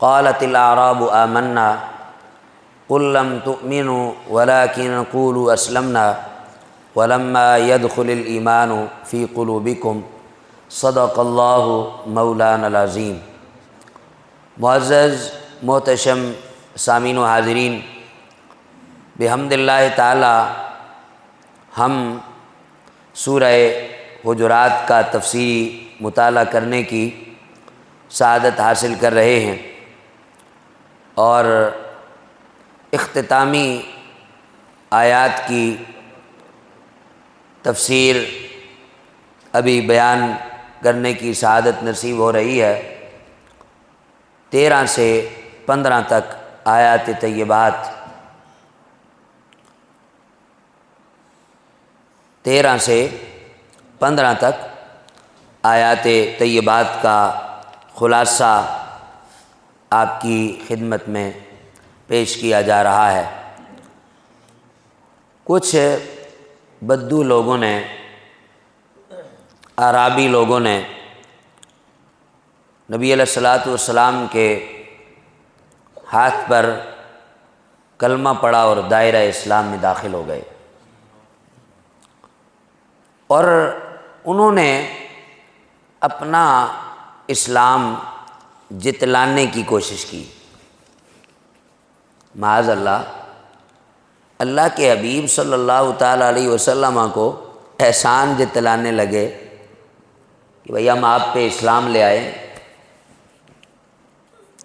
قالت الاعراب آمنا قل لم تؤمنوا ولكن قولوا اسلمنا ولما يدخل الایمان فی قلوبکم صدق اللہ مولانا العظیم۔ معزز محتشم سامعین و حاضرین، بحمد اللہ تعالی ہم سورہ حجرات کا تفصیلی مطالعہ کرنے کی سعادت حاصل کر رہے ہیں، اور اختتامی آیات کی تفسیر ابھی بیان کرنے کی سعادت نصیب ہو رہی ہے۔ 13 سے 15 تک آیات طیبات، 13 سے 15 تک آیات طیبات کا خلاصہ آپ کی خدمت میں پیش کیا جا رہا ہے۔ کچھ بدو لوگوں نے، اعرابی لوگوں نے نبی علیہ الصلوۃ والسلام کے ہاتھ پر کلمہ پڑھا اور دائرہ اسلام میں داخل ہو گئے، اور انہوں نے اپنا اسلام جتلانے کی کوشش کی۔ معاذ اللہ کے حبیب صلی اللہ تعالیٰ علیہ وسلم کو احسان جتلانے لگے کہ بھئی ہم آپ پہ اسلام لے آئے۔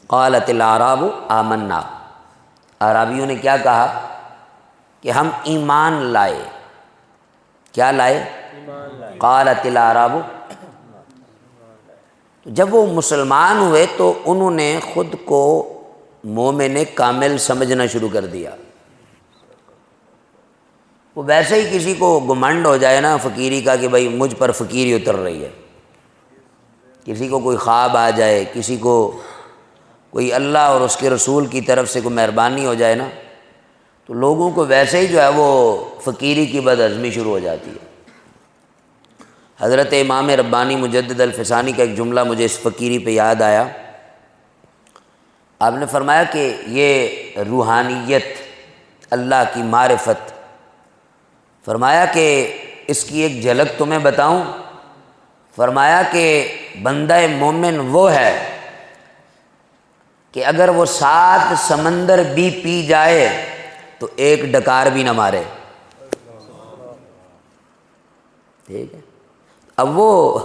قالت الاعراب آمنا، اعرابیوں نے کیا کہا کہ ہم ایمان لائے۔ کیا لائے؟ قالت الاعراب۔ جب وہ مسلمان ہوئے تو انہوں نے خود کو مومن کامل سمجھنا شروع کر دیا۔ وہ ویسے ہی کسی کو گمنڈ ہو جائے نا فقیری کا کہ بھئی مجھ پر فقیری اتر رہی ہے، کسی کو کوئی خواب آ جائے، کسی کو کوئی اللہ اور اس کے رسول کی طرف سے کوئی مہربانی ہو جائے نا، تو لوگوں کو ویسے ہی جو ہے وہ فقیری کی بدعزمی شروع ہو جاتی ہے۔ حضرت امام ربانی مجدد الفسانی کا ایک جملہ مجھے اس فقیری پہ یاد آیا۔ آپ نے فرمایا کہ یہ روحانیت، اللہ کی معرفت، فرمایا کہ اس کی ایک جھلک تمہیں بتاؤں۔ فرمایا کہ بندہ مومن وہ ہے کہ اگر وہ 7 سمندر بھی پی جائے تو ایک ڈکار بھی نہ مارے۔ ٹھیک ہے، اب وہ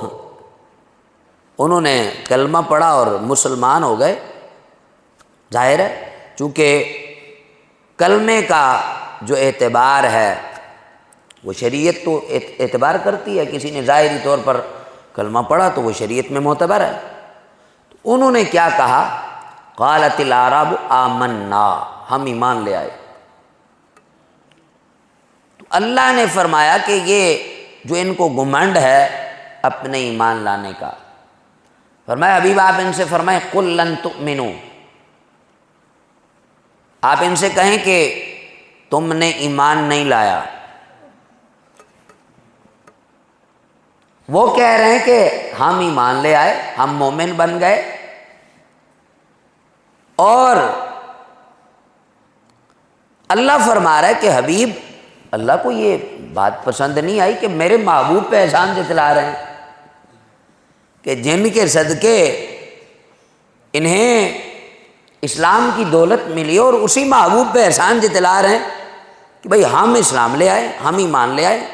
انہوں نے کلمہ پڑھا اور مسلمان ہو گئے۔ ظاہر ہے چونکہ کلمے کا جو اعتبار ہے وہ شریعت تو اعتبار کرتی ہے، کسی نے ظاہری طور پر کلمہ پڑھا تو وہ شریعت میں معتبر ہے۔ تو انہوں نے کیا کہا؟ قالت الاعراب آمنا، ہم ایمان لے آئے۔ تو اللہ نے فرمایا کہ یہ جو ان کو گمنڈ ہے اپنے ایمان لانے کا، فرمایا حبیب آپ ان سے فرمائیں قل لن تؤمنوا، آپ ان سے کہیں کہ تم نے ایمان نہیں لایا۔ وہ کہہ رہے ہیں کہ ہم ایمان لے آئے، ہم مومن بن گئے، اور اللہ فرما رہا ہے کہ حبیب، اللہ کو یہ بات پسند نہیں آئی کہ میرے محبوب پہ احسان جتلا رہے ہیں کہ جن کے صدقے انہیں اسلام کی دولت ملی اور اسی محبوب پہ احسان جتلا رہے ہیں کہ بھئی ہم اسلام لے آئے، ہم ایمان لے آئے۔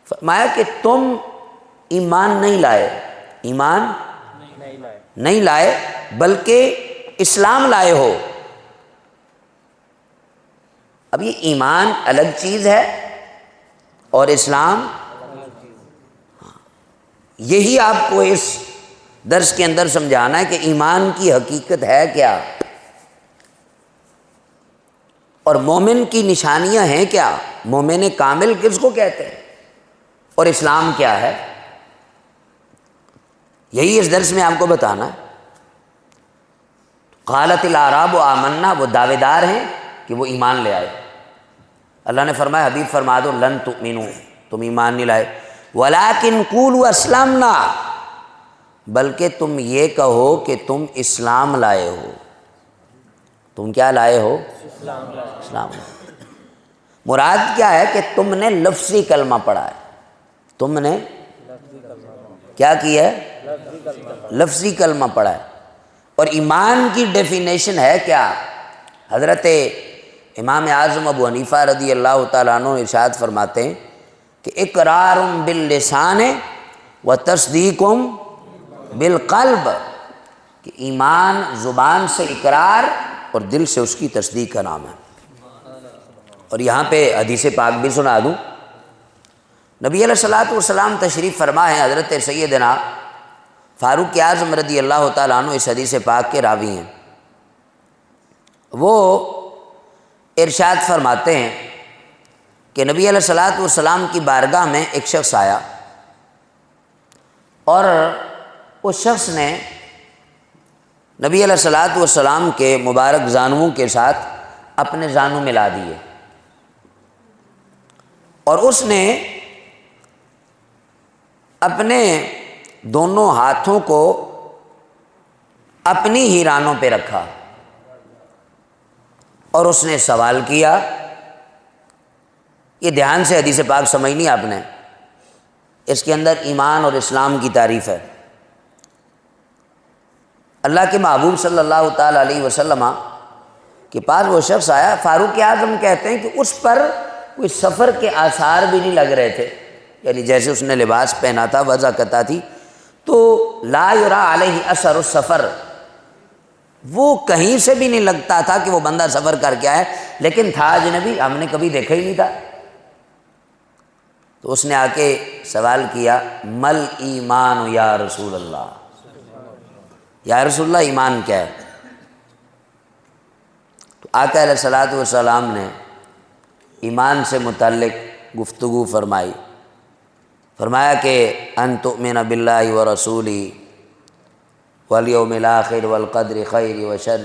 فرمایا کہ تم ایمان نہیں لائے، ایمان نہیں لائے بلکہ اسلام لائے ہو۔ اب یہ ایمان الگ چیز ہے اور اسلام، یہی آپ کو اس درس کے اندر سمجھانا ہے کہ ایمان کی حقیقت ہے کیا، اور مومن کی نشانیاں ہیں کیا، مومن کامل کس کو کہتے ہیں، اور اسلام کیا ہے، یہی اس درس میں آپ کو بتانا ہے۔ قالت الاعراب آمنا، وہ دعوے دار ہیں کہ وہ ایمان لے آئے۔ اللہ نے فرمایا حبیب فرما دو لن تؤمنوا، تم ایمان نہیں لائے، ولکن قولوا اسلمنا، بلکہ تم یہ کہو کہ تم اسلام لائے ہو۔ تم کیا لائے ہو؟ اسلام۔ مراد کیا ہے کہ تم نے لفظی کلمہ پڑھا ہے، تم نے کیا کیا ہے؟ لفظی کلمہ پڑھا ہے۔ اور ایمان کی ڈیفینیشن ہے کیا؟ حضرت امام اعظم ابو حنیفہ رضی اللہ تعالیٰ عنہ ارشاد فرماتے ہیں کہ اقرار باللسان و تصدیق بالقلب، کہ ایمان زبان سے اقرار اور دل سے اس کی تصدیق کا نام ہے۔ اور یہاں پہ حدیث پاک بھی سنا دوں، نبی علیہ الصلوۃ والسلام تشریف فرما ہے، حضرت سیدنا فاروق اعظم رضی اللہ تعالیٰ عنہ اس حدیث پاک کے راوی ہیں۔ وہ ارشاد فرماتے ہیں کہ نبی علیہ الصلوۃ والسلام کی بارگاہ میں ایک شخص آیا، اور اس شخص نے نبی علیہ الصلوۃ والسلام کے مبارک زانوؤں کے ساتھ اپنے زانو ملا دیے، اور اس نے اپنے دونوں ہاتھوں کو اپنی ہی رانوں پہ رکھا، اور اس نے سوال کیا۔ یہ دھیان سے حدیث پاک سمجھنی آپ نے، اس کے اندر ایمان اور اسلام کی تعریف ہے۔ اللہ کے محبوب صلی اللہ تعالیٰ علیہ وسلم کے پاس وہ شخص آیا، فاروق اعظم کہتے ہیں کہ اس پر کوئی سفر کے آثار بھی نہیں لگ رہے تھے، یعنی جیسے اس نے لباس پہنا تھا، وضع قطع تھی، تو لا یرا علیہ اثر السفر، وہ کہیں سے بھی نہیں لگتا تھا کہ وہ بندہ سفر کر کے آئے، لیکن تھا اجنبی، ہم نے کبھی دیکھا ہی نہیں تھا۔ تو اس نے آ کے سوال کیا، مل ایمان یا رسول اللہ، یا رسول اللہ ایمان کیا ہے؟ تو آقا علیہ الصلوۃ والسلام نے ایمان سے متعلق گفتگو فرمائی، فرمایا کہ ان تؤمن باللہ ورسولہ والیوم الآخر والقدر خیر و شر۔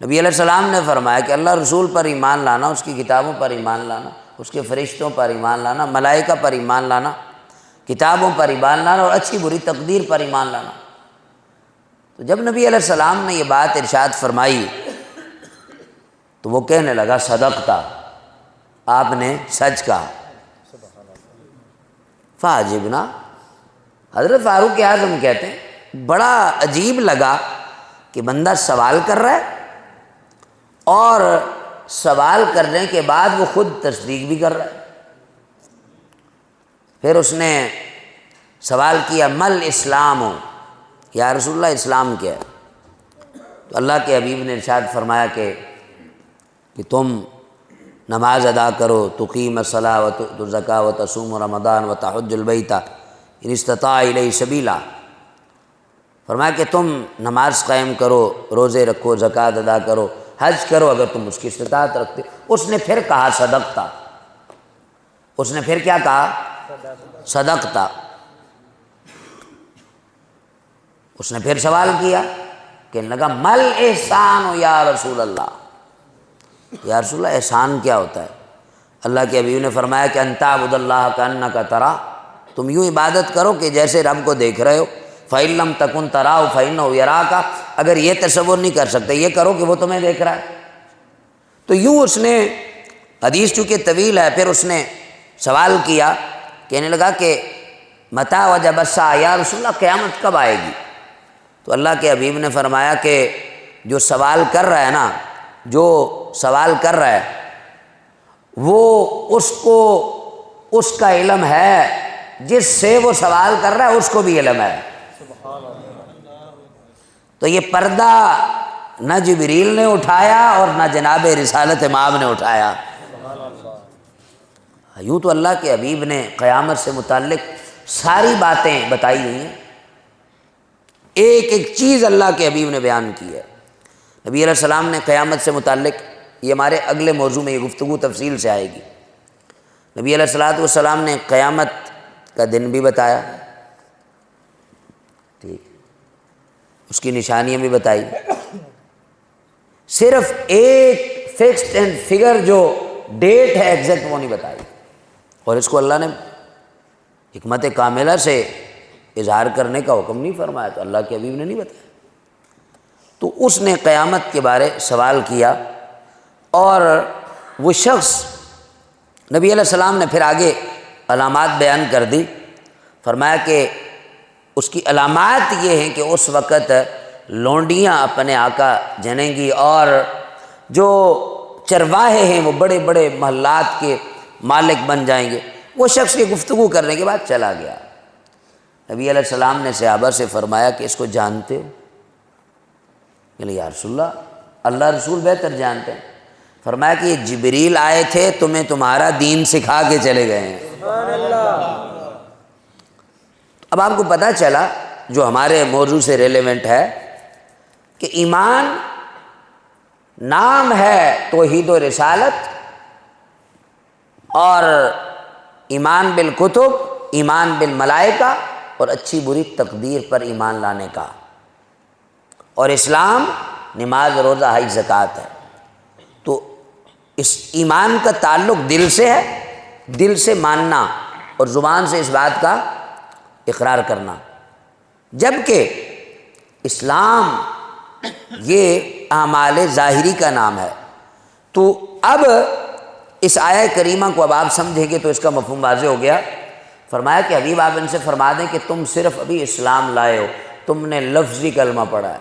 نبی علیہ السلام نے فرمایا کہ اللہ رسول پر ایمان لانا، اس کی کتابوں پر ایمان لانا، اس کے فرشتوں پر ایمان لانا، ملائکہ پر ایمان لانا، کتابوں پر ایمان لانا، اور اچھی بری تقدیر پر ایمان لانا۔ تو جب نبی علیہ السلام نے یہ بات ارشاد فرمائی تو وہ کہنے لگا صدقتا، آپ نے سچ کہا۔ فعجبنا، حضرت فاروق اعظم کہتے ہیں بڑا عجیب لگا کہ بندہ سوال کر رہا ہے، اور سوال کرنے کے بعد وہ خود تصدیق بھی کر رہا ہے۔ پھر اس نے سوال کیا، مل اسلام ہو، یا رسول اللہ اسلام کیا ہے؟ تو اللہ کے حبیب نے ارشاد فرمایا کہ تم نماز ادا کرو، تقیم الصلاۃ وتؤتی الزکاۃ وتصوم رمضان وتحج البیت ان استطاع الیہ سبیلا، فرمایا کہ تم نماز قائم کرو، روزے رکھو، زکوٰۃ ادا کرو، حج کرو اگر تم اس کی استطاعت رکھتے۔ اس نے پھر کہا صدقتا، اس نے پھر کیا کہا؟ صدقتا۔ اس نے پھر سوال کیا، کہنے لگا مل احسان یا رسول اللہ، یا رسول اللہ احسان کیا ہوتا ہے؟ اللہ کے حبیب نے فرمایا کہ ان تعبد اللہ کانک تراہ، تم یوں عبادت کرو کہ جیسے رب کو دیکھ رہے ہو، فإن لم تکن تراہ فإنہ یراک، اگر یہ تصور نہیں کر سکتے یہ کرو کہ وہ تمہیں دیکھ رہا ہے۔ تو یوں اس نے، حدیث چونکہ طویل ہے، پھر اس نے سوال کیا، کہنے لگا کہ متی وجب الساعہ، یا رسول اللہ قیامت کب آئے گی؟ تو اللہ کے حبیب نے فرمایا کہ جو سوال کر رہا ہے نا، جو سوال کر رہا ہے وہ اس کو اس کا علم ہے، جس سے وہ سوال کر رہا ہے اس کو بھی علم ہے۔ تو یہ پردہ نہ جبریل نے اٹھایا اور نہ جناب رسالت امام نے اٹھایا۔ یوں تو اللہ کے حبیب نے قیامت سے متعلق ساری باتیں بتائی ہوئی ہیں، ایک ایک چیز اللہ کے حبیب نے بیان کی ہے۔ نبی علیہ السلام نے قیامت سے متعلق، یہ ہمارے اگلے موضوع میں یہ گفتگو تفصیل سے آئے گی، نبی علیہ الصلوۃ والسلام نے قیامت کا دن بھی بتایا، ٹھیک، اس کی نشانیاں بھی بتائی، صرف ایک فکسڈ اینڈ فگر جو ڈیٹ ہے ایگزیکٹ وہ نہیں بتائی، اور اس کو اللہ نے حکمت کاملہ سے اظہار کرنے کا حکم نہیں فرمایا، تو اللہ کے حبیب نے نہیں بتایا۔ تو اس نے قیامت کے بارے سوال کیا، اور وہ شخص نبی علیہ السلام نے پھر آگے علامات بیان کر دی، فرمایا کہ اس کی علامات یہ ہیں کہ اس وقت لونڈیاں اپنے آقا جنیں گی، اور جو چرواہے ہیں وہ بڑے بڑے محلات کے مالک بن جائیں گے۔ وہ شخص یہ گفتگو کرنے کے بعد چلا گیا۔ نبی علیہ السلام نے صحابہ سے فرمایا کہ اس کو جانتے ہو؟ کہ یا رسول اللہ رسول بہتر جانتے ہیں۔ فرمایا کہ یہ جبریل آئے تھے، تمہیں تمہارا دین سکھا کے چلے گئے ہیں۔ اب آپ کو پتہ چلا جو ہمارے موضوع سے ریلیونٹ ہے کہ ایمان نام ہے توحید و رسالت، اور ایمان بالکتب، ایمان بالملائکہ، اور اچھی بری تقدیر پر ایمان لانے کا، اور اسلام نماز روزہ حج زکوٰۃ ہے۔ تو اس ایمان کا تعلق دل سے ہے، دل سے ماننا اور زبان سے اس بات کا اقرار کرنا، جبکہ اسلام یہ اعمال ظاہری کا نام ہے۔ تو اب اس آیہ کریمہ کو اب آپ سمجھیں گے تو اس کا مفہوم واضح ہو گیا۔ فرمایا کہ حبیب آپ ان سے فرما دیں کہ تم صرف ابھی اسلام لائے ہو، تم نے لفظی کلمہ پڑھا ہے۔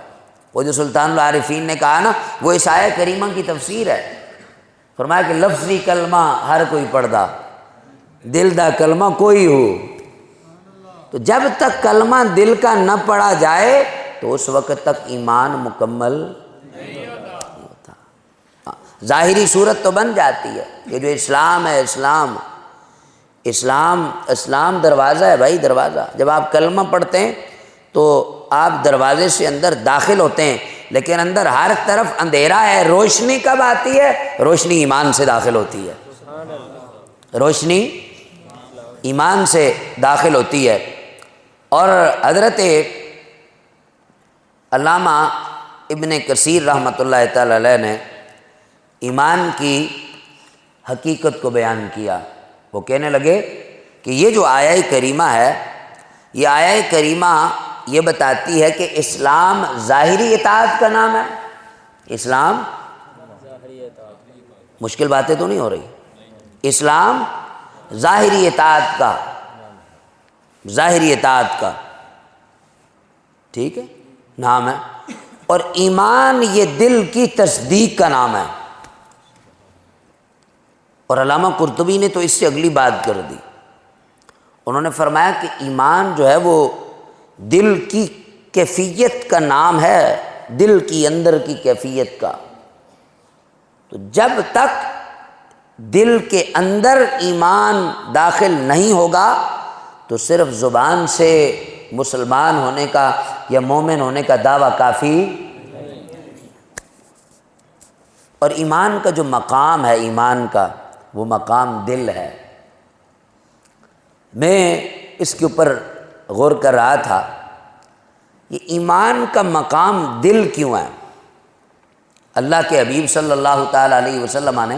وہ جو سلطان العارفین نے کہا نا، وہ اس آیہ کریمہ کی تفسیر ہے۔ فرمایا کہ لفظی کلمہ ہر کوئی پڑھدا، دل دا کلمہ کوئی ہو۔ تو جب تک کلمہ دل کا نہ پڑھا جائے تو اس وقت تک ایمان مکمل نہیں ہوتا۔ ظاہری صورت تو بن جاتی ہے کہ جو اسلام ہے، اسلام دروازہ ہے بھائی، دروازہ۔ جب آپ کلمہ پڑھتے ہیں تو آپ دروازے سے اندر داخل ہوتے ہیں، لیکن اندر ہر طرف اندھیرا ہے۔ روشنی کب آتی ہے؟ روشنی ایمان سے داخل ہوتی ہے، روشنی ایمان سے داخل ہوتی ہے۔ اور حضرت علامہ ابن کثیر رحمۃ اللہ تعالی علیہ نے ایمان کی حقیقت کو بیان کیا۔ وہ کہنے لگے کہ یہ جو آیہ کریمہ ہے، یہ آیہ کریمہ یہ بتاتی ہے کہ اسلام ظاہری اطاعت کا نام ہے۔ اسلام مشکل باتیں تو نہیں ہو رہی، اسلام ظاہری اطاعت کا، ظاہری اطاعت کا، ٹھیک ہے، نام ہے۔ اور ایمان یہ دل کی تصدیق کا نام ہے۔ اور علامہ قرطبی نے تو اس سے اگلی بات کر دی، انہوں نے فرمایا کہ ایمان جو ہے وہ دل کی کیفیت کا نام ہے، دل کی اندر کی کیفیت کا۔ تو جب تک دل کے اندر ایمان داخل نہیں ہوگا تو صرف زبان سے مسلمان ہونے کا یا مومن ہونے کا دعویٰ کافی۔ اور ایمان کا جو مقام ہے، ایمان کا وہ مقام دل ہے۔ میں اس کے اوپر غور کر رہا تھا، یہ ایمان کا مقام دل کیوں ہے؟ اللہ کے حبیب صلی اللہ تعالیٰ علیہ وسلم نے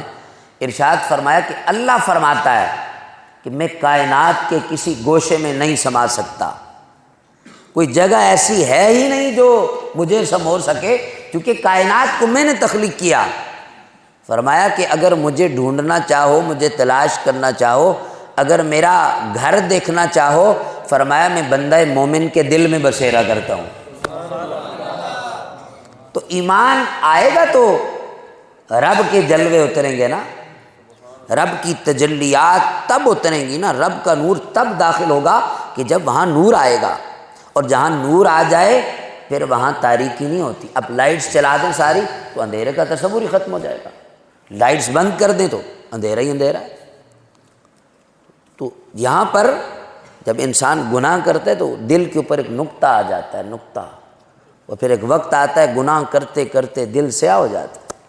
ارشاد فرمایا کہ اللہ فرماتا ہے کہ میں کائنات کے کسی گوشے میں نہیں سما سکتا، کوئی جگہ ایسی ہے ہی نہیں جو مجھے سمو سکے، کیونکہ کائنات کو میں نے تخلیق کیا۔ فرمایا کہ اگر مجھے ڈھونڈنا چاہو، مجھے تلاش کرنا چاہو، اگر میرا گھر دیکھنا چاہو، فرمایا میں بندہ مومن کے دل میں بسیرا کرتا ہوں۔ تو ایمان آئے گا تو رب کے جلوے اتریں گے نا، رب کی تجلیات تب اتریں گی نا، رب کا نور تب داخل ہوگا کہ جب وہاں نور آئے گا۔ اور جہاں نور آ جائے پھر وہاں تاریکی نہیں ہوتی۔ اب لائٹس چلا دیں ساری تو اندھیرے کا تصور ہی ختم ہو جائے گا، لائٹس بند کر دیں تو اندھیرا ہی اندھیرا ہے۔ تو یہاں پر جب انسان گناہ کرتا ہے تو دل کے اوپر ایک نقطہ آ جاتا ہے، نقطہ، اور پھر ایک وقت آتا ہے گناہ کرتے کرتے دل سیاہ ہو جاتا ہے۔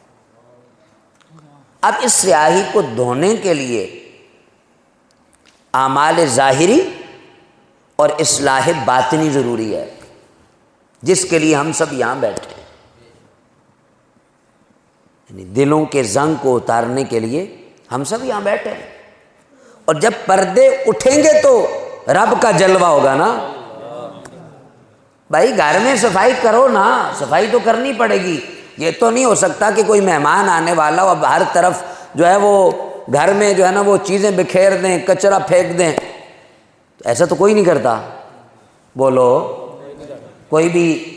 اب اس سیاہی کو دھونے کے لیے اعمال ظاہری اور اصلاح باطنی ضروری ہے، جس کے لیے ہم سب یہاں بیٹھے ہیں۔ یعنی دلوں کے زنگ کو اتارنے کے لیے ہم سب یہاں بیٹھے ہیں۔ اور جب پردے اٹھیں گے تو رب کا جلوہ ہوگا نا، بھائی گھر میں صفائی کرو نا، صفائی تو کرنی پڑے گی۔ یہ تو نہیں ہو سکتا کہ کوئی مہمان آنے والا ہو، اب ہر طرف جو ہے وہ گھر میں جو ہے نا وہ چیزیں بکھیر دیں، کچرا پھینک دیں۔ ایسا تو کوئی نہیں کرتا، بولو کوئی بھی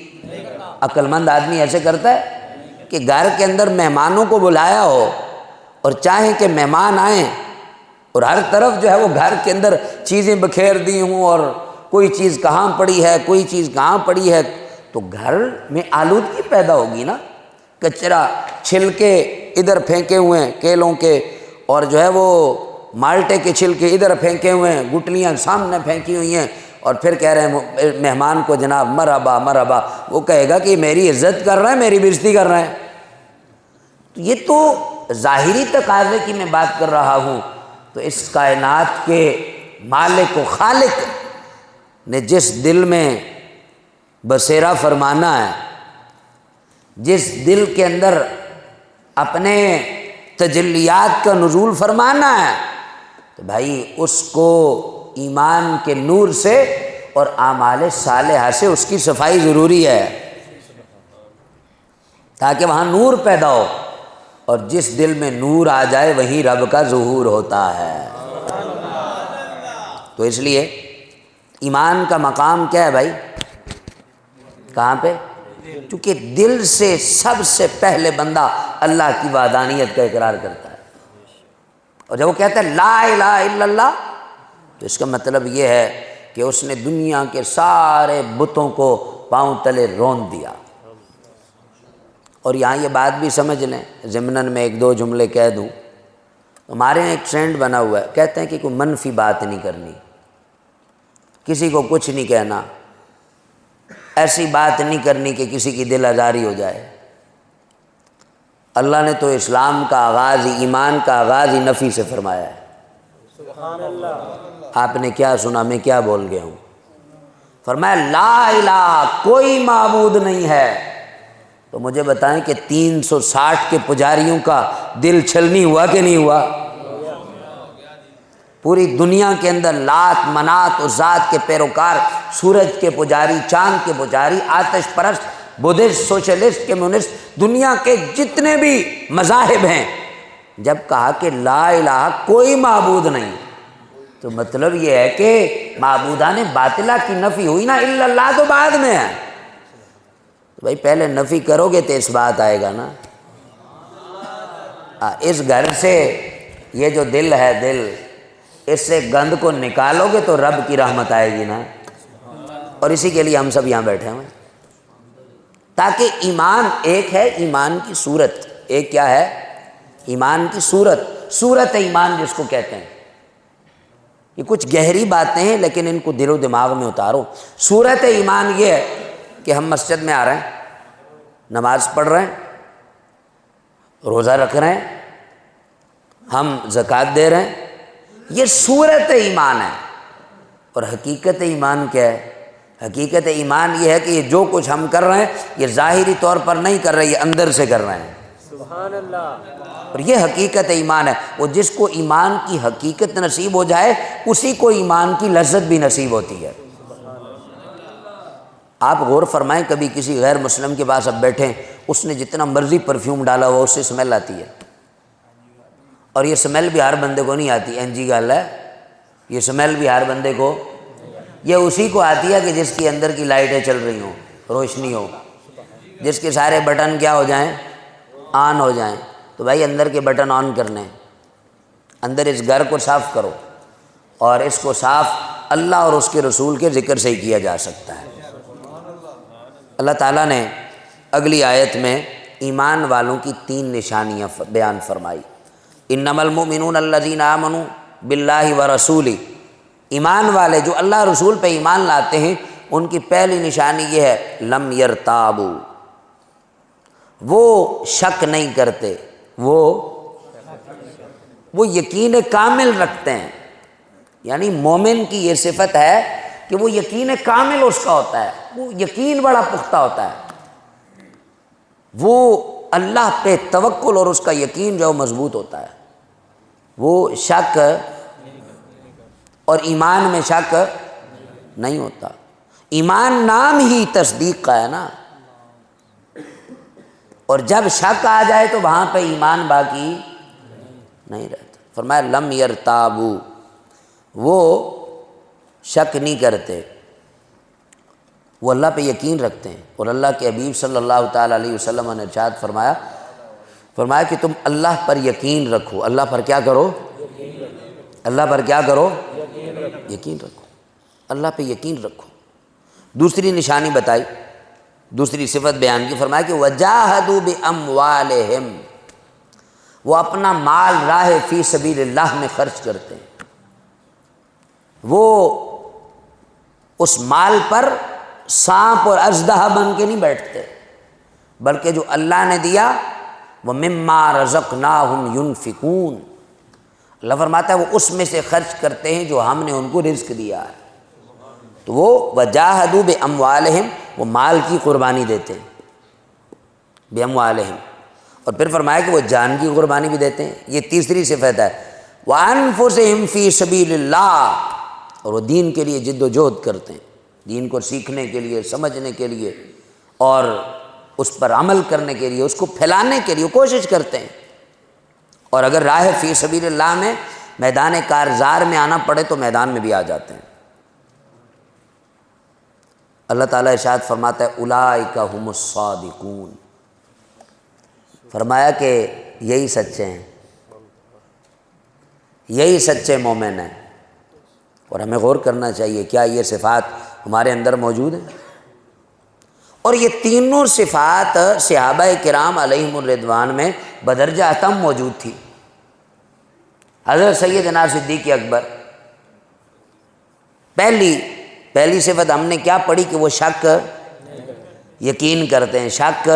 عقل مند آدمی ایسے کرتا ہے کہ گھر کے اندر مہمانوں کو بلایا ہو اور چاہیں کہ مہمان آئیں اور ہر طرف جو ہے وہ گھر کے اندر چیزیں بکھیر دی ہوں اور کوئی چیز کہاں پڑی ہے، کوئی چیز کہاں پڑی ہے، تو گھر میں آلودگی پیدا ہوگی نا۔ کچرا چھلکے ادھر پھینکے ہوئے ہیں کیلوں کے، اور جو ہے وہ مالٹے کے چھلکے ادھر پھینکے ہوئے ہیں، گٹلیاں سامنے پھینکی ہوئی ہیں، اور پھر کہہ رہے ہیں مہمان کو جناب مرحبا مرحبا۔ وہ کہے گا کہ میری عزت کر رہا ہے، میری بےزتی کر رہا ہے۔ یہ تو ظاہری تقاضے کی میں بات کر رہا ہوں۔ تو اس کائنات کے مالک و خالق نے جس دل میں بسیرا فرمانا ہے، جس دل کے اندر اپنے تجلیات کا نزول فرمانا ہے، تو بھائی اس کو ایمان کے نور سے اور اعمال صالحہ سے اس کی صفائی ضروری ہے، تاکہ وہاں نور پیدا ہو، اور جس دل میں نور آ جائے وہیں رب کا ظہور ہوتا ہے۔ تو اس لیے ایمان کا مقام کیا ہے بھائی؟ کہاں پہ؟ چونکہ دل سے سب سے پہلے بندہ اللہ کی وحدانیت کا اقرار کرتا ہے، اور جب وہ کہتا ہے لا الہ الا اللہ، تو اس کا مطلب یہ ہے کہ اس نے دنیا کے سارے بتوں کو پاؤں تلے رون دیا۔ اور یہاں یہ بات بھی سمجھ لیں، ضمناً میں ایک دو جملے کہہ دوں۔ ہمارے یہاں ایک ٹرینڈ بنا ہوا ہے، کہتے ہیں کہ کوئی منفی بات نہیں کرنی، کسی کو کچھ نہیں کہنا، ایسی بات نہیں کرنی کہ کسی کی دل آزاری ہو جائے۔ اللہ نے تو اسلام کا آغاز ہی، ایمان کا آغاز ہی نفی سے فرمایا ہے۔ سبحان اللہ۔ آپ نے کیا سنا؟ میں کیا بول گیا ہوں؟ فرمایا لا الہ، کوئی معبود نہیں ہے۔ تو مجھے بتائیں کہ 360 کے پجاریوں کا دل چھلنی ہوا کہ نہیں ہوا؟ پوری دنیا کے اندر لات منات اور ذات کے پیروکار، سورج کے پجاری، چاند کے پجاری، آتش پرست، بدھسٹ، سوشلسٹ، کمیونسٹ، دنیا کے جتنے بھی مذاہب ہیں، جب کہا کہ لا الہ کوئی معبود نہیں، تو مطلب یہ ہے کہ معبودان باطلہ کی نفی ہوئی نا، الا اللہ تو بعد میں ہے۔ تو بھائی پہلے نفی کرو گے تو اس بات آئے گا نا۔ اس گھر سے یہ جو دل ہے، دل، اس سے گند کو نکالو گے تو رب کی رحمت آئے گی نا۔ اور اسی کے لیے ہم سب یہاں بیٹھے ہیں، تاکہ ایمان ایک ہے، ایمان کی صورت ایک کیا ہے؟ ایمان کی صورت، صورت ایمان جس کو کہتے ہیں۔ یہ کچھ گہری باتیں ہیں لیکن ان کو دل و دماغ میں اتارو۔ صورت ایمان یہ ہے کہ ہم مسجد میں آ رہے ہیں، نماز پڑھ رہے ہیں، روزہ رکھ رہے ہیں، ہم زکوٰۃ دے رہے ہیں، یہ صورت ایمان ہے۔ اور حقیقت ایمان کیا ہے؟ حقیقت ایمان یہ ہے کہ یہ جو کچھ ہم کر رہے ہیں یہ ظاہری طور پر نہیں کر رہے، یہ اندر سے کر رہے ہیں۔ سبحان اللہ۔ اور یہ حقیقت ایمان ہے۔ وہ جس کو ایمان کی حقیقت نصیب ہو جائے اسی کو ایمان کی لذت بھی نصیب ہوتی ہے۔ آپ غور فرمائیں، کبھی کسی غیر مسلم کے پاس اب بیٹھیں، اس نے جتنا مرضی پرفیوم ڈالا ہوا اس سے اسمیل آتی ہے، اور یہ اسمیل بھی ہر بندے کو نہیں آتی۔ این جی گل ہے، یہ اسمیل بھی ہر بندے کو، یہ اسی کو آتی ہے کہ جس کی اندر کی لائٹیں چل رہی ہوں، روشنی ہو، جس کے سارے بٹن کیا ہو جائیں؟ آن ہو جائیں۔ تو بھائی اندر کے بٹن آن کرنے، اندر اس گھر کو صاف کرو، اور اس کو صاف اللہ اور اس کے رسول کے ذکر سے ہی کیا جا سکتا ہے۔ اللہ تعالیٰ نے اگلی آیت میں ایمان والوں کی 3 نشانیاں بیان فرمائی۔ انما المؤمنون الذین آمنوا باللہ ورسولہ، ایمان والے جو اللہ رسول پہ ایمان لاتے ہیں ان کی پہلی نشانی یہ ہے لم یرتابوا، وہ شک نہیں کرتے، وہ یقین کامل رکھتے ہیں۔ یعنی مومن کی یہ صفت ہے کہ وہ یقین کامل اس کا ہوتا ہے، وہ یقین بڑا پختہ ہوتا ہے، وہ اللہ پہ توکل اور اس کا یقین جو مضبوط ہوتا ہے، وہ شک اور ایمان میں شک نہیں ہوتا۔ ایمان نام ہی تصدیق کا ہے نا، اور جب شک آ جائے تو وہاں پہ ایمان باقی نہیں رہتا۔ فرمایا لم یرتابو، وہ شک نہیں کرتے، وہ اللہ پہ یقین رکھتے ہیں۔ اور اللہ کے حبیب صلی اللہ تعالیٰ علیہ وسلم نے ارشاد فرمایا کہ تم اللہ پر یقین رکھو۔ اللہ پر کیا کرو؟ اللہ پر کیا کرو؟ یقین رکھو، اللہ پہ یقین رکھو۔ دوسری نشانی بتائی، دوسری صفت بیان کی، فرمایا کہ وجاہدوا باموالہم، وہ اپنا مال راہ فی سبیل اللہ میں خرچ کرتے ہیں، وہ اس مال پر سانپ اور اژدہا بن کے نہیں بیٹھتے، بلکہ جو اللہ نے دیا وہ مما رزقناہم ینفقون، اللہ فرماتا ہے وہ اس میں سے خرچ کرتے ہیں جو ہم نے ان کو رزق دیا ہے۔ تو وہ وجاہدوا باموالہم، وہ مال کی قربانی دیتے ہیں باموالہم، اور پھر فرمایا کہ وہ جان کی قربانی بھی دیتے ہیں۔ یہ تیسری صفت ہے، وانفسہم فی سبیل اللہ، اور وہ دین کے لیے جد و جہد کرتے ہیں، دین کو سیکھنے کے لیے، سمجھنے کے لیے، اور اس پر عمل کرنے کے لیے، اس کو پھیلانے کے لیے کوشش کرتے ہیں۔ اور اگر راہ فی سبیل اللہ میں میدان کارزار میں آنا پڑے تو میدان میں بھی آ جاتے ہیں۔ اللہ تعالیٰ ارشاد فرماتا ہے اولئک ھم الصادقون، فرمایا کہ یہی سچے ہیں، یہی سچے مومن ہیں۔ اور ہمیں غور کرنا چاہیے کیا یہ صفات ہمارے اندر موجود ہیں؟ اور یہ تینوں صفات صحابہ کرام علیہم الرضوان میں بدرجہ اتم موجود تھی۔ حضرت سیدنا صدیق اکبر، پہلی صفت ہم نے کیا پڑھی کہ وہ شک یقین کرتے ہیں، شک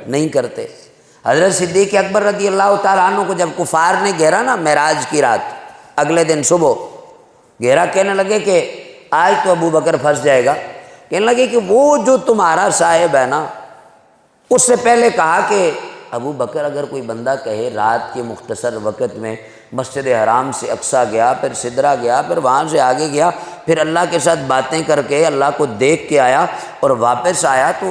نہیں کرتے۔ حضرت صدیق اکبر رضی اللہ تعالیٰ عنہ کو جب کفار نے گھیرا نا معراج کی رات، اگلے دن صبح گھیرا، کہنے لگے کہ آج تو ابو بکر پھنس جائے گا، کہنے لگے کہ وہ جو تمہارا صاحب ہے نا، اس سے پہلے کہا کہ ابو بکر اگر کوئی بندہ کہے رات کے مختصر وقت میں مسجد حرام سے اقصیٰ گیا، پھر سدرہ گیا، پھر وہاں سے آگے گیا، پھر اللہ کے ساتھ باتیں کر کے اللہ کو دیکھ کے آیا اور واپس آیا، تو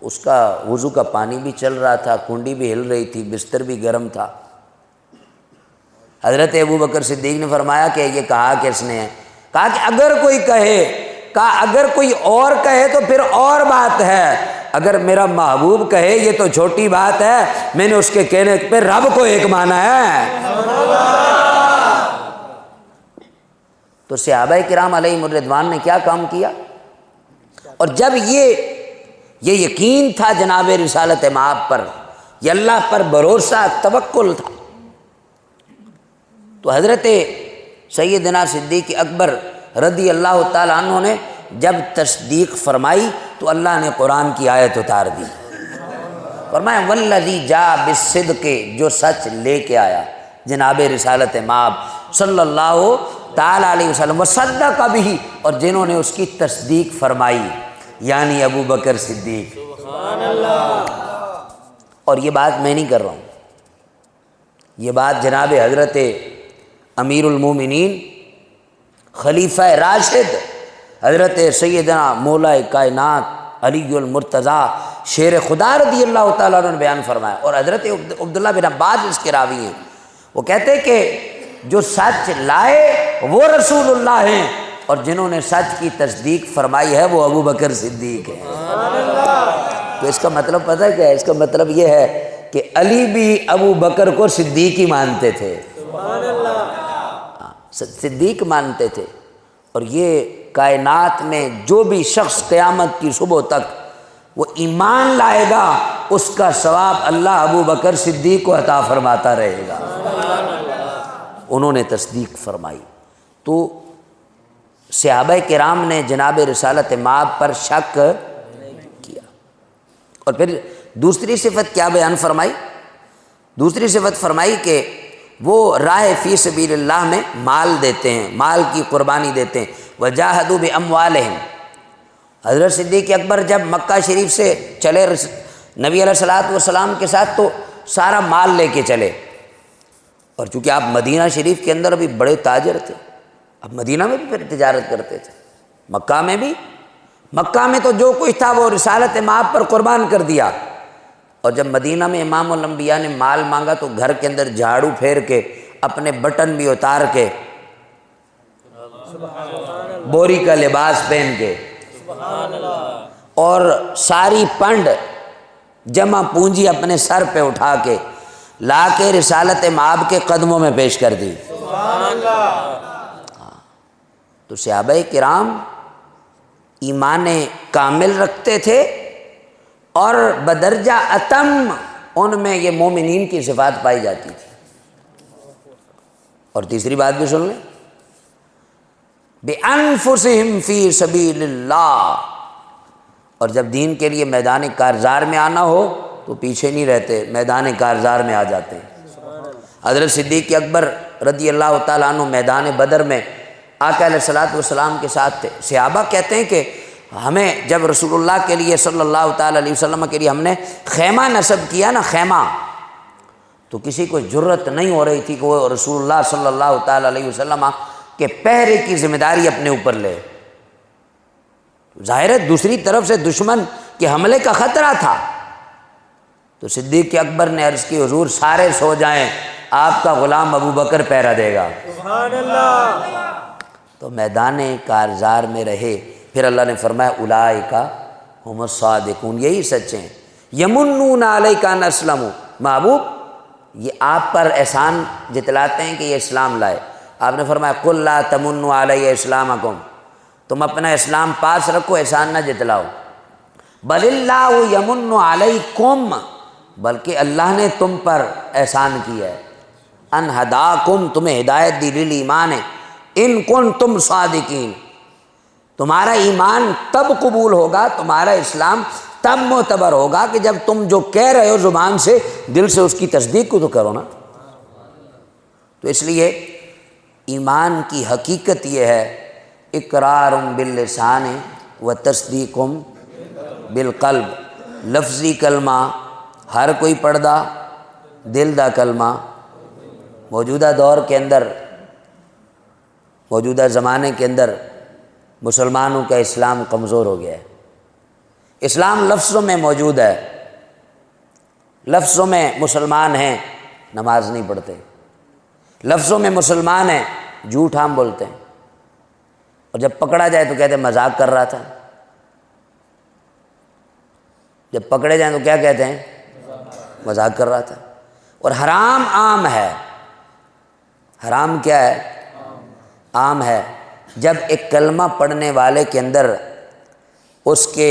اس کا وضو کا پانی بھی چل رہا تھا، کنڈی بھی ہل رہی تھی، بستر بھی گرم تھا۔ حضرت ابو بکر صدیق نے فرمایا کہ یہ کہا کس نے ہے؟ کہا کہ اگر کوئی کہے، کہا اگر کوئی اور کہے تو پھر اور بات ہے، اگر میرا محبوب کہے یہ تو چھوٹی بات ہے، میں نے اس کے کہنے پہ رب کو ایک مانا ہے۔ تو صحابہ کرام علیہم الرضوان نے کیا کام کیا؟ اور جب یہ یقین تھا جناب رسالت مآب پر، یہ اللہ پر بھروسہ توکل تھا، تو حضرت سیدنا صدیق اکبر رضی اللہ تعالیٰ عنہ نے جب تصدیق فرمائی تو اللہ نے قرآن کی آیت اتار دی، فرمایا والذی جاء بالصدق، جو سچ لے کے آیا جناب رسالت مآب صلی اللہ تعالیٰ علیہ وسلم، وصدق بہ، اور جنہوں نے اس کی تصدیق فرمائی، یعنی ابو بکر صدیق۔ سبحان اللہ۔ اور یہ بات میں نہیں کر رہا ہوں، یہ بات جناب حضرت امیر المومنین خلیفہ راشد حضرت سیدنا مولا کائنات علی المرتضیٰ شیر خدا رضی اللہ تعالیٰ عنہ نے بیان فرمایا، اور حضرت عبداللہ بن عباس اس کے راوی ہیں۔ وہ کہتے ہیں کہ جو سچ لائے وہ رسول اللہ ہیں، اور جنہوں نے سچ کی تصدیق فرمائی ہے وہ ابو بکر صدیق ہیں۔ تو اس کا مطلب پتہ کیا ہے؟ اس کا مطلب یہ ہے کہ علی بھی ابو بکر کو صدیق ہی مانتے تھے، صدیق مانتے تھے۔ اور یہ کائنات میں جو بھی شخص قیامت کی صبح تک وہ ایمان لائے گا، اس کا ثواب اللہ ابو بکر صدیق کو عطا فرماتا رہے گا۔ انہوں نے تصدیق فرمائی۔ تو صحابہ کرام نے جناب رسالت مآب پر شک کیا۔ اور پھر دوسری صفت کیا بیان فرمائی؟ دوسری صفت فرمائی کہ وہ راہ فی سبیل اللہ میں مال دیتے ہیں، مال کی قربانی دیتے ہیں۔ وجاہدوا باموالہم، حضرت صدیق اکبر جب مکہ شریف سے چلے نبی علیہ الصلوۃ والسلام کے ساتھ تو سارا مال لے کے چلے، اور چونکہ آپ مدینہ شریف کے اندر بھی بڑے تاجر تھے، اب مدینہ میں بھی پھر تجارت کرتے تھے، مکہ میں بھی مکہ میں تو جو کچھ تھا وہ رسالت مآب پر قربان کر دیا، اور جب مدینہ میں امام الانبیاء نے مال مانگا تو گھر کے اندر جھاڑو پھیر کے اپنے بٹن بھی اتار کے بوری کا لباس پہن کے اور ساری پنڈ جمع پونجی اپنے سر پہ اٹھا کے لا کے رسالت مآب کے قدموں میں پیش کر دی۔ تو صحابہ کرام ایمان کامل رکھتے تھے، اور بدرجہ اتم ان میں یہ مومنین کی صفات پائی جاتی تھی۔ اور تیسری بات بھی سن لیں، بِأَنفُسِهِمْ فِي سَبِيلِ اللَّهِ، اور جب دین کے لیے میدان کارزار میں آنا ہو تو پیچھے نہیں رہتے، میدان کارزار میں آ جاتے ہیں۔ حضرت صدیق اکبر رضی اللہ تعالیٰ عنہ میدان بدر میں آقا علیہ الصلوۃ والسلام کے ساتھ تھے۔ صحابہ کہتے ہیں کہ ہمیں جب رسول اللہ کے لیے صلی اللہ تعالیٰ علیہ وسلم کے لیے ہم نے خیمہ نصب کیا نا، خیمہ، تو کسی کو جرت نہیں ہو رہی تھی کہ وہ رسول اللہ صلی اللہ تعالیٰ علیہ وسلم کے پہرے کی ذمہ داری اپنے اوپر لے۔ ظاہر ہے دوسری طرف سے دشمن کے حملے کا خطرہ تھا، تو صدیق اکبر نے عرض کی حضور سارے سو جائیں، آپ کا غلام ابو بکر پہرا دے گا۔ سبحان اللہ۔ تو میدان کارزار میں رہے، پھر اللہ نے فرمایا اولئک ھم الصادقون، یہی سچے ہیں۔ یمنون علیک ان اسلموا، محبوب یہ آپ پر احسان جتلاتے ہیں کہ یہ اسلام لائے۔ آپ نے فرمایا قل لا تمنوا علی اسلامکم، تم اپنا اسلام پاس رکھو، احسان نہ جتلاؤ۔ بل اللہ یمن علیکم، بلکہ اللہ نے تم پر احسان کیا ہے۔ ان ہداکم، تمہیں ہدایت دی، للایمان ان کنتم صادقین، تمہارا ایمان تب قبول ہوگا، تمہارا اسلام تب معتبر ہوگا کہ جب تم جو کہہ رہے ہو زبان سے، دل سے اس کی تصدیق کو تو کرو نا۔ تو اس لیے ایمان کی حقیقت یہ ہے، اقرار باللسان و تصدیق بالقلب۔ لفظی کلمہ ہر کوئی پڑھدا، دل دا کلمہ موجودہ دور کے اندر، موجودہ زمانے کے اندر مسلمانوں کا اسلام کمزور ہو گیا ہے۔ اسلام لفظوں میں موجود ہے، لفظوں میں مسلمان ہیں، نماز نہیں پڑھتے، لفظوں میں مسلمان ہیں، جھوٹ ہم بولتے ہیں، اور جب پکڑا جائے تو کہتے ہیں مذاق کر رہا تھا، جب پکڑے جائیں تو کیا کہتے ہیں؟ مذاق کر رہا تھا۔ اور حرام عام ہے، حرام کیا ہے؟ عام ہے۔ جب ایک کلمہ پڑھنے والے کے اندر اس کے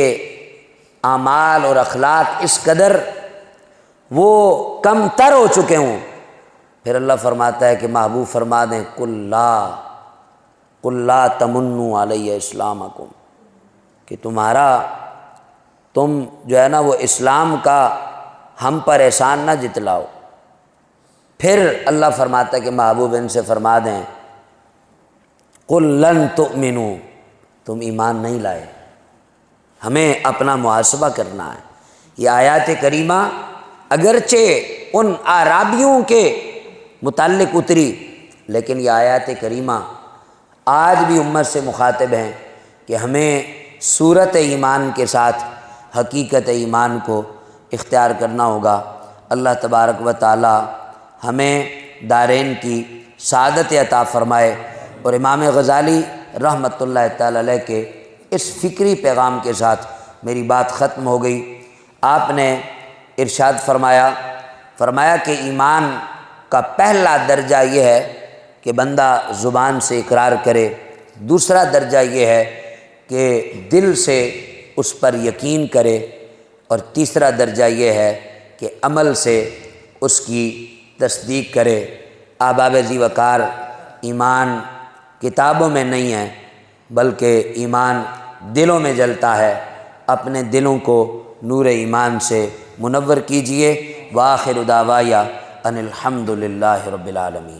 اعمال اور اخلاق اس قدر وہ کم تر ہو چکے ہوں، پھر اللہ فرماتا ہے کہ محبوب فرما دیں قل لا تمنوا علی اسلامکم، کہ تم جو ہے نا وہ اسلام کا ہم پر احسان نہ جتلاؤ۔ پھر اللہ فرماتا ہے کہ محبوب ان سے فرما دیں قل لن تؤمنوا، تم ایمان نہیں لائے، ہمیں اپنا محاسبہ کرنا ہے۔ یہ آیات کریمہ اگرچہ ان اعرابیوں کے متعلق اتری، لیکن یہ آیات کریمہ آج بھی امت سے مخاطب ہیں کہ ہمیں صورت ایمان کے ساتھ حقیقت ایمان کو اختیار کرنا ہوگا۔ اللہ تبارک و تعالی ہمیں دارین کی سعادت عطا فرمائے۔ اور امام غزالی رحمۃ اللہ تعالی علیہ کے اس فکری پیغام کے ساتھ میری بات ختم ہو گئی۔ آپ نے ارشاد فرمایا کہ ایمان کا پہلا درجہ یہ ہے کہ بندہ زبان سے اقرار کرے، دوسرا درجہ یہ ہے کہ دل سے اس پر یقین کرے، اور تیسرا درجہ یہ ہے کہ عمل سے اس کی تصدیق کرے۔ آباب ذی وقار ایمان کتابوں میں نہیں ہے، بلکہ ایمان دلوں میں جلتا ہے۔ اپنے دلوں کو نور ایمان سے منور کیجئے۔ وآخر دعوایا ان الحمد للہ رب العالمین۔